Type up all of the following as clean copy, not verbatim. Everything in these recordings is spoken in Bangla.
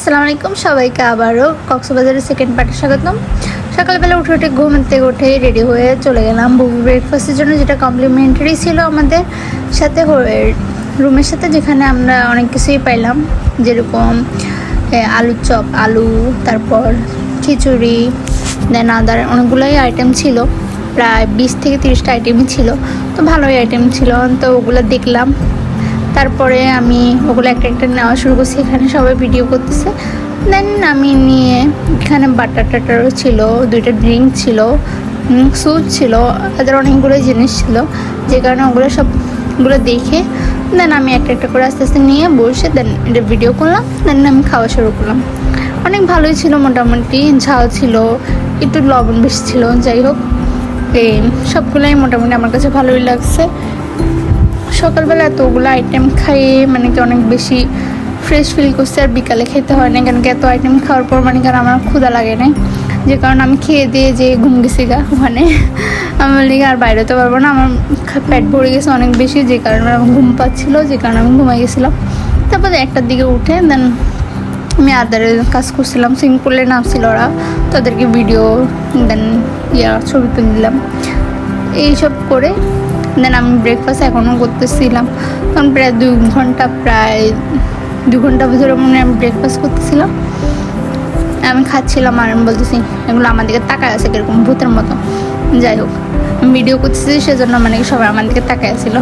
আসসালামু আলাইকুম সবাইকে আবারও কক্সবাজারের সেকেন্ড পার্টে স্বাগতম। সকালবেলা উঠে ঘুমতে উঠে রেডি হয়ে চলে গেলাম বুবি ব্রেকফাস্টের জন্য, যেটা কমপ্লিমেন্টারি ছিল আমাদের সাথে রুমের সাথে, যেখানে আমরা অনেক কিছুই পাইলাম, যেরকম আলুর চপ, আলু, তারপর খিচুড়ি, দেন আদার অনেকগুলোই আইটেম ছিল, প্রায় 20 থেকে 30টা আইটেমই ছিল। তো ভালোই আইটেম ছিল, তো ওগুলো দেখলাম। তারপরে আমি ওগুলো একটা একটা নেওয়া শুরু করছি। এখানে সবাই ভিডিও করতেছে। দেন আমি নিয়ে এখানে বাটার টাটারও ছিল, 2টা ড্রিঙ্ক ছিল, স্যুপ ছিল, তাদের অনেকগুলো জিনিস ছিল, যে কারণে ওগুলো সবগুলো দেখে দেন আমি একটা একটা করে আস্তে আস্তে নিয়ে বসে দেন এটা ভিডিও করলাম। দেন আমি খাওয়া শুরু করলাম। অনেক ভালোই ছিল, মোটামুটি ঝাল ছিল, একটু লবণ বেশি ছিল। যাই হোক, এই সবগুলোই মোটামুটি আমার কাছে ভালোই লাগছে। সকালবেলা এতগুলো আইটেম খাইয়ে মানে কি অনেক বেশি ফ্রেশ ফিল করছে, আর বিকালে খেতে হয় না, কেন কি এত আইটেম খাওয়ার পর মানে কারণ আমার ক্ষুধা লাগে নাই, যে কারণে আমি খেয়ে দিয়ে যে ঘুম গেছি গা ওখানে। আমার লিগে আর বাইরে তো পারবো না, আমার পেট ভরে গেছে অনেক বেশি, যে কারণে আমার ঘুম পাচ্ছিলো, যে কারণে আমি ঘুমাই গেছিলাম। তারপরে 1টার দিকে উঠে দেন আমি আদারের কাজ করছিলাম। সুইমিং পুলে নামছিল ওরা, তাদেরকে ভিডিও দেন ছবি তুলে দিলাম। এইসব করে দেন আমি ব্রেকফাস্ট এখনও করতেছিলাম, কারণ প্রায় 2 ঘন্টা ধরে মনে আমি ব্রেকফাস্ট করতেছিলাম। আমি খাচ্ছিলাম আর আমি বলতেছি এগুলো আমার দিকে তাকায় আছে কীরকম ভূতের মতো। যাই হোক, আমি ভিডিও করতেছি সেজন্য মানে সবাই আমার দিকে তাকায় আছিল।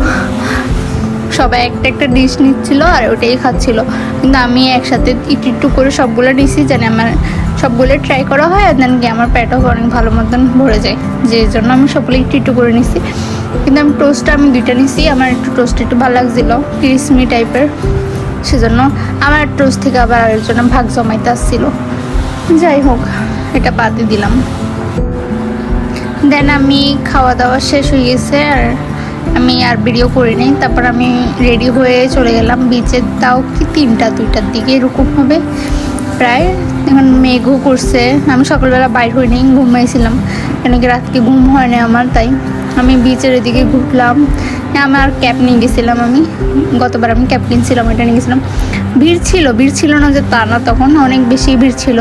সবাই একটা একটা ডিশ নিচ্ছিল আর ওটাই খাচ্ছিল, কিন্তু আমি একসাথে একটু করে সবগুলো নিছি, জানি আমার সবগুলো ট্রাই করা হয়, আর দেন কি আমার পেটও অনেক ভালো মতন ভরে যায়, যে জন্য আমি সবগুলো একটু করে নিছি। কিন্তু আমি টোস্টটা 2টা নিছি, আমার একটু টোস্ট একটু ভালো লাগছিলো, ক্রিসমি টাইপের, সেজন্য আমার টোস্ট থেকে আবার আরের জন্য ভাগ জমাইতে আসছিলো। যাই হোক, এটা বাদই দিলাম। দেন আমি খাওয়া দাওয়া শেষ হয়ে গেছে, আর আমি আর ভিডিও করিনি। তারপর আমি রেডি হয়ে চলে গেলাম বিচে, তাও কি 2টার দিকে এরকম হবে প্রায়। এখন মেঘও করছে, আমি সকালবেলা বাইর হইনি, ঘুমাইছিলাম, কেন কি রাতকে ঘুম হয়নি আমার, তাই আমি বিচের এদিকে ঘুরলাম। আমার ক্যাপ নিয়ে গেছিলাম, আমি গতবার আমি ক্যাপ কিনছিলাম, ওইটা নিয়ে গেছিলাম। ভিড় ছিল না যে তা না, তখন অনেক বেশি ভিড় ছিল,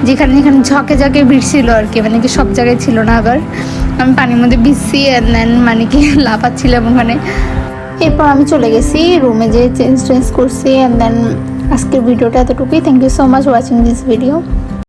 যেখানে ঝকে ঝকে ভিড় ছিল আর কি, মানে কি সব জায়গায় ছিল না। আবার আমি পানির মধ্যে ভিজছি, দেন মানে কি লাফাচ্ছিলাম ওখানে। এরপর আমি চলে গেছি রুমে, যে চেঞ্জ করছি, অ্যান্ড দেন আজকের ভিডিওটা এতটুকুই। Thank you so much watching this video.